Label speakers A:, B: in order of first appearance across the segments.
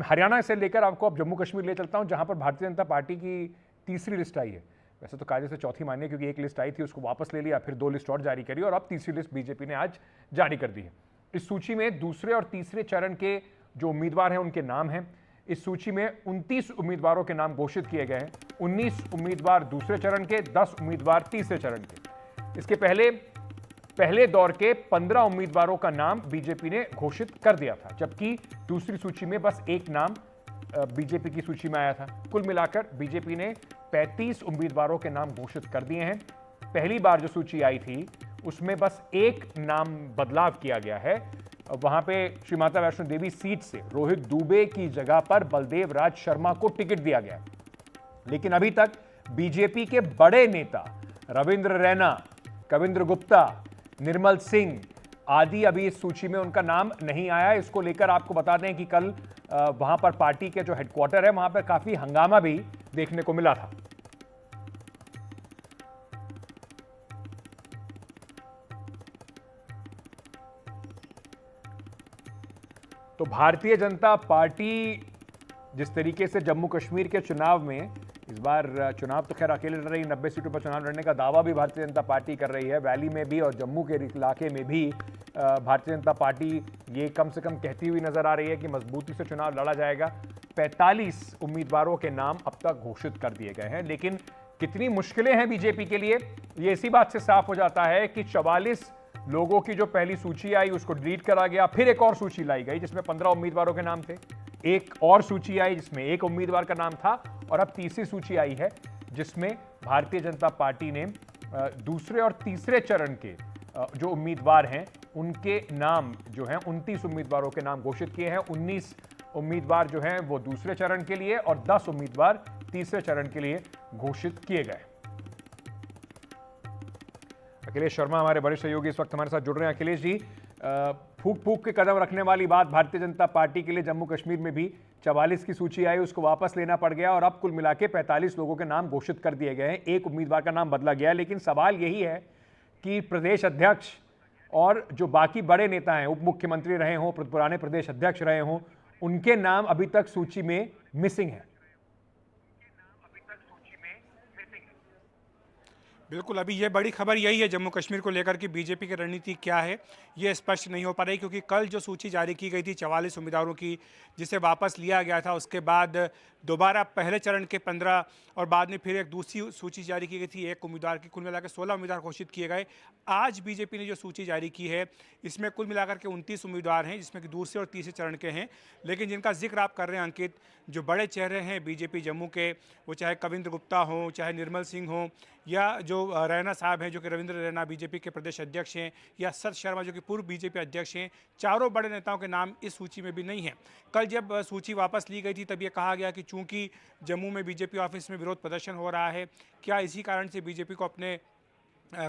A: हरियाणा से लेकर आपको अब जम्मू कश्मीर ले चलता हूं, जहां पर भारतीय जनता पार्टी की तीसरी लिस्ट आई है। वैसे तो कायदे से चौथी मानिए, क्योंकि एक लिस्ट आई थी उसको वापस ले लिया, फिर 2 लिस्ट और जारी करी और अब तीसरी लिस्ट बीजेपी ने आज जारी कर दी है। इस सूची में दूसरे और तीसरे चरण के जो उम्मीदवार हैं उनके नाम हैं। इस सूची में 29 उम्मीदवारों के नाम घोषित किए गए हैं। 19 उम्मीदवार दूसरे चरण के, 10 उम्मीदवार तीसरे चरण के। इसके पहले दौर के 15 उम्मीदवारों का नाम बीजेपी ने घोषित कर दिया था, जबकि दूसरी सूची में बस एक नाम बीजेपी की सूची में आया था। कुल मिलाकर बीजेपी ने 35 उम्मीदवारों के नाम घोषित कर दिए हैं। पहली बार जो सूची आई थी उसमें बस एक नाम बदलाव किया गया है। वहां पे श्री माता वैष्णो देवी सीट से रोहित दुबे की जगह पर बलदेव राज शर्मा को टिकट दिया गया। लेकिन अभी तक बीजेपी के बड़े नेता रविंद्र रैना, कविंद्र गुप्ता, निर्मल सिंह आदि अभी इस सूची में उनका नाम नहीं आया। इसको लेकर आपको बता दें कि कल वहां पर पार्टी के जो हेडक्वार्टर है वहां पर काफी हंगामा भी देखने को मिला था। तो भारतीय जनता पार्टी जिस तरीके से जम्मू कश्मीर के चुनाव में, इस बार चुनाव तो खैर अकेले लड़ रही, 90 सीटों पर चुनाव लड़ने का दावा भी भारतीय जनता पार्टी कर रही है। वैली में भी और जम्मू के इलाके में भी भारतीय जनता पार्टी ये कम से कम कहती हुई नजर आ रही है कि मजबूती से चुनाव लड़ा जाएगा। 45 उम्मीदवारों के नाम अब तक घोषित कर दिए गए हैं। लेकिन कितनी मुश्किलें हैं बीजेपी के लिए, ये इसी बात से साफ हो जाता है कि 44 लोगों की जो पहली सूची आई उसको डिलीट करा गया, फिर एक और सूची लाई गई जिसमें 15 उम्मीदवारों के नाम थे। एक और सूची आई जिसमें एक उम्मीदवार का नाम था, और अब तीसरी सूची आई है जिसमें भारतीय जनता पार्टी ने दूसरे और तीसरे चरण के जो उम्मीदवार हैं उनके नाम जो हैं 29 उम्मीदवारों के नाम घोषित किए हैं। 19 उम्मीदवार जो हैं वो दूसरे चरण के लिए और 10 उम्मीदवार तीसरे चरण के लिए घोषित किए गए। अखिलेश शर्मा हमारे वरिष्ठ सहयोगी इस वक्त हमारे साथ जुड़ रहे हैं। अखिलेश जी, फूक फूक के कदम रखने वाली बात भारतीय जनता पार्टी के लिए जम्मू कश्मीर में भी 44 की सूची आई, उसको वापस लेना पड़ गया और अब कुल मिला के 45 लोगों के नाम घोषित कर दिए गए हैं। एक उम्मीदवार का नाम बदला गया है। लेकिन सवाल यही है कि प्रदेश अध्यक्ष और जो बाकी बड़े नेता हैं, उप मुख्यमंत्री रहे हों, पुराने प्रदेश अध्यक्ष रहे हों, उनके नाम अभी तक सूची में मिसिंग है।
B: बिल्कुल, अभी ये बड़ी खबर यही है जम्मू कश्मीर को लेकर कि बीजेपी की रणनीति क्या है, ये स्पष्ट नहीं हो पा रही, क्योंकि कल जो सूची जारी की गई थी 44 उम्मीदवारों की, जिसे वापस लिया गया था, उसके बाद दोबारा पहले चरण के 15 और बाद में फिर एक दूसरी सूची जारी की गई थी एक उम्मीदवार की। कुल मिलाकर 16 उम्मीदवार घोषित किए गए। आज बीजेपी ने जो सूची जारी की है इसमें कुल मिलाकर के 29 उम्मीदवार हैं, जिसमें कि दूसरे और तीसरे चरण के हैं। लेकिन जिनका जिक्र आप कर रहे हैं अंकित, जो बड़े चेहरे हैं बीजेपी जम्मू के, वो चाहे कविंद्र गुप्ता हो, चाहे निर्मल सिंह हो, या जो रैना साहब हैं जो कि रविंद्र रैना बीजेपी के प्रदेश अध्यक्ष हैं, या सत शर्मा जो कि पूर्व बीजेपी अध्यक्ष हैं, चारों बड़े नेताओं के नाम इस सूची में भी नहीं हैं। कल जब सूची वापस ली गई थी तब ये कहा गया कि चूंकि जम्मू में बीजेपी ऑफिस में विरोध प्रदर्शन हो रहा है, क्या इसी कारण से बीजेपी को अपने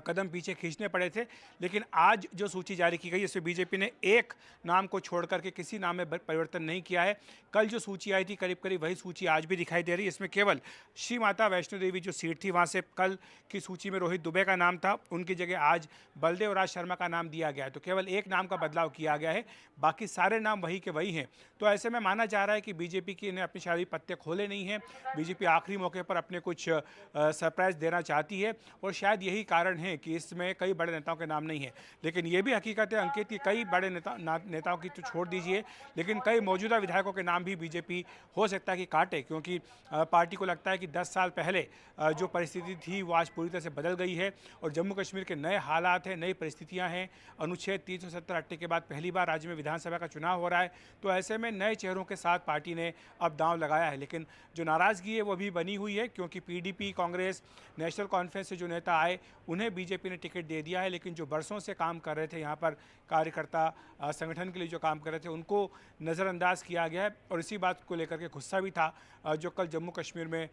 B: कदम पीछे खींचने पड़े थे। लेकिन आज जो सूची जारी की गई इसमें बीजेपी ने एक नाम को छोड़ करके किसी नाम में परिवर्तन नहीं किया है। कल जो सूची आई थी करीब करीब वही सूची आज भी दिखाई दे रही है। इसमें केवल श्री माता वैष्णो देवी जो सीट थी वहाँ से कल की सूची में रोहित दुबे का नाम था, उनकी जगह आज बलदेव राज शर्मा का नाम दिया गया है। तो केवल एक नाम का बदलाव किया गया है, बाकी सारे नाम वही के वही हैं। तो ऐसे में माना जा रहा है कि बीजेपी की ने अपनी शादी पत्ते खोले नहीं हैं। बीजेपी आखिरी मौके पर अपने कुछ सरप्राइज देना चाहती है और शायद यही कारण है कि इसमें कई बड़े नेताओं के नाम नहीं है। लेकिन यह भी हकीकत है अंकित कि कई बड़े नेताओं की तो छोड़ दीजिए, लेकिन कई मौजूदा विधायकों के नाम भी बीजेपी हो सकता है कि काटे, क्योंकि पार्टी को लगता है कि 10 साल पहले जो परिस्थिति थी वो आज पूरी तरह से बदल गई है और जम्मू कश्मीर के नए हालात हैं, नई परिस्थितियां हैं। अनुच्छेद 370 हटने के बाद पहली बार राज्य में विधानसभा का चुनाव हो रहा है, तो ऐसे में नए चेहरों के साथ पार्टी ने अब दांव लगाया है। लेकिन जो नाराजगी है वो भी बनी हुई है, क्योंकि पीडीपी, कांग्रेस, नेशनल कॉन्फ्रेंस से जो नेता आए उन्हें बीजेपी ने टिकट दे दिया है, लेकिन जो बरसों से काम कर रहे थे यहाँ पर कार्यकर्ता संगठन के लिए जो काम कर रहे थे उनको नज़रअंदाज किया गया है। और इसी बात को लेकर के गुस्सा भी था जो कल जम्मू कश्मीर में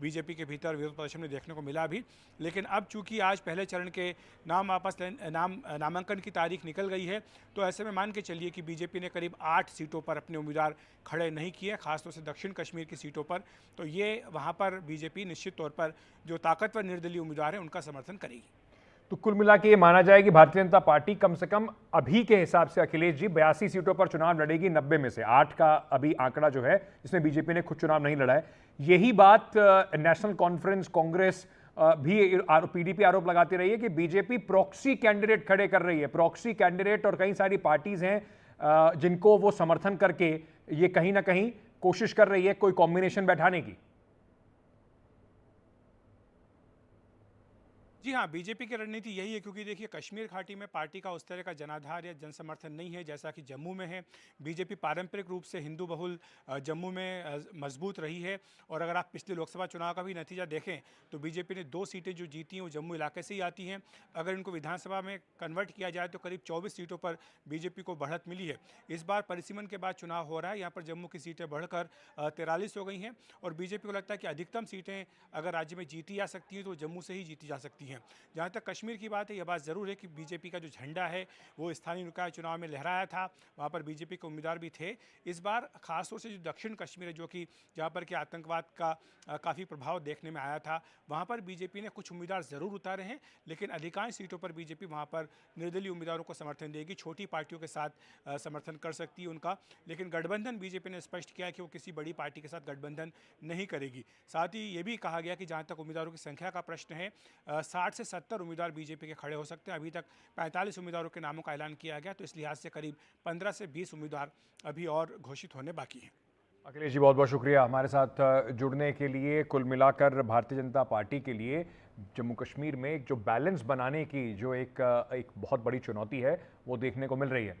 B: बीजेपी के भीतर विरोध प्रदर्शन में देखने को मिला भी। लेकिन अब चूंकि आज पहले चरण के नामांकन की तारीख निकल गई है, तो ऐसे में मान के चलिए कि बीजेपी ने करीब 8 सीटों पर अपने उम्मीदवार खड़े नहीं किए, खासतौर से दक्षिण कश्मीर की सीटों पर। तो ये वहाँ पर बीजेपी निश्चित तौर पर जो ताकतवर निर्दलीय उम्मीदवार हैं उनका समर्थन करेगी।
A: तो कुल मिला के ये माना जाए कि भारतीय जनता पार्टी कम से कम अभी के हिसाब से अखिलेश जी 82 सीटों पर चुनाव लड़ेगी, 90 में से 8 का अभी आंकड़ा जो है जिसमें बीजेपी ने खुद चुनाव नहीं लड़ा है। यही बात नेशनल कॉन्फ्रेंस, कांग्रेस भी पीडीपी आरोप लगाती रही है कि बीजेपी प्रॉक्सी कैंडिडेट खड़े कर रही है। प्रॉक्सी कैंडिडेट और कई सारी पार्टीज हैं जिनको वो समर्थन करके ये कहीं ना कहीं कोशिश कर रही है कोई कॉम्बिनेशन बैठाने की।
B: जी हाँ, बीजेपी की रणनीति यही है, क्योंकि देखिए कश्मीर घाटी में पार्टी का उस तरह का जनाधार या जनसमर्थन नहीं है जैसा कि जम्मू में है। बीजेपी पारंपरिक रूप से हिंदू बहुल जम्मू में मजबूत रही है, और अगर आप पिछले लोकसभा चुनाव का भी नतीजा देखें तो बीजेपी ने 2 सीटें जो जीती हैं वो जम्मू इलाके से ही आती हैं। अगर इनको विधानसभा में कन्वर्ट किया जाए तो करीब 24 सीटों पर बीजेपी को बढ़त मिली है। इस बार परिसीमन के बाद चुनाव हो रहा है, यहाँ पर जम्मू की सीटें बढ़कर 43 हो गई हैं, और बीजेपी को लगता है कि अधिकतम सीटें अगर राज्य में जीती जा सकती हैं तो जम्मू से ही जीती जा सकती हैं। जहाँ तक कश्मीर की बात है, यह बात ज़रूर है कि बीजेपी का जो झंडा है वो स्थानीय निकाय चुनाव में लहराया था, वहाँ पर बीजेपी के उम्मीदवार भी थे। इस बार खासतौर से जो दक्षिण कश्मीर है, जो कि जहाँ पर कि आतंकवाद का काफ़ी प्रभाव देखने में आया था, वहाँ पर बीजेपी ने कुछ उम्मीदवार ज़रूर उतारे हैं, लेकिन अधिकांश सीटों पर बीजेपी वहाँ पर निर्दलीय उम्मीदवारों को समर्थन देगी, छोटी पार्टियों के साथ समर्थन कर सकती है उनका। लेकिन गठबंधन बीजेपी ने स्पष्ट किया है कि वो किसी बड़ी पार्टी के साथ गठबंधन नहीं करेगी। साथ ही ये भी कहा गया कि जहाँ तक उम्मीदवारों की संख्या का प्रश्न है, 60 से 70 उम्मीदवार बीजेपी के खड़े हो सकते हैं। अभी तक 45 उम्मीदवारों के नामों का ऐलान किया गया, तो इस लिहाज से करीब 15 से 20 उम्मीदवार अभी और घोषित होने बाकी हैं।
A: अखिलेश जी बहुत बहुत शुक्रिया हमारे साथ जुड़ने के लिए। कुल मिलाकर भारतीय जनता पार्टी के लिए जम्मू कश्मीर में जो बैलेंस बनाने की जो एक बहुत बड़ी चुनौती है वो देखने को मिल रही है।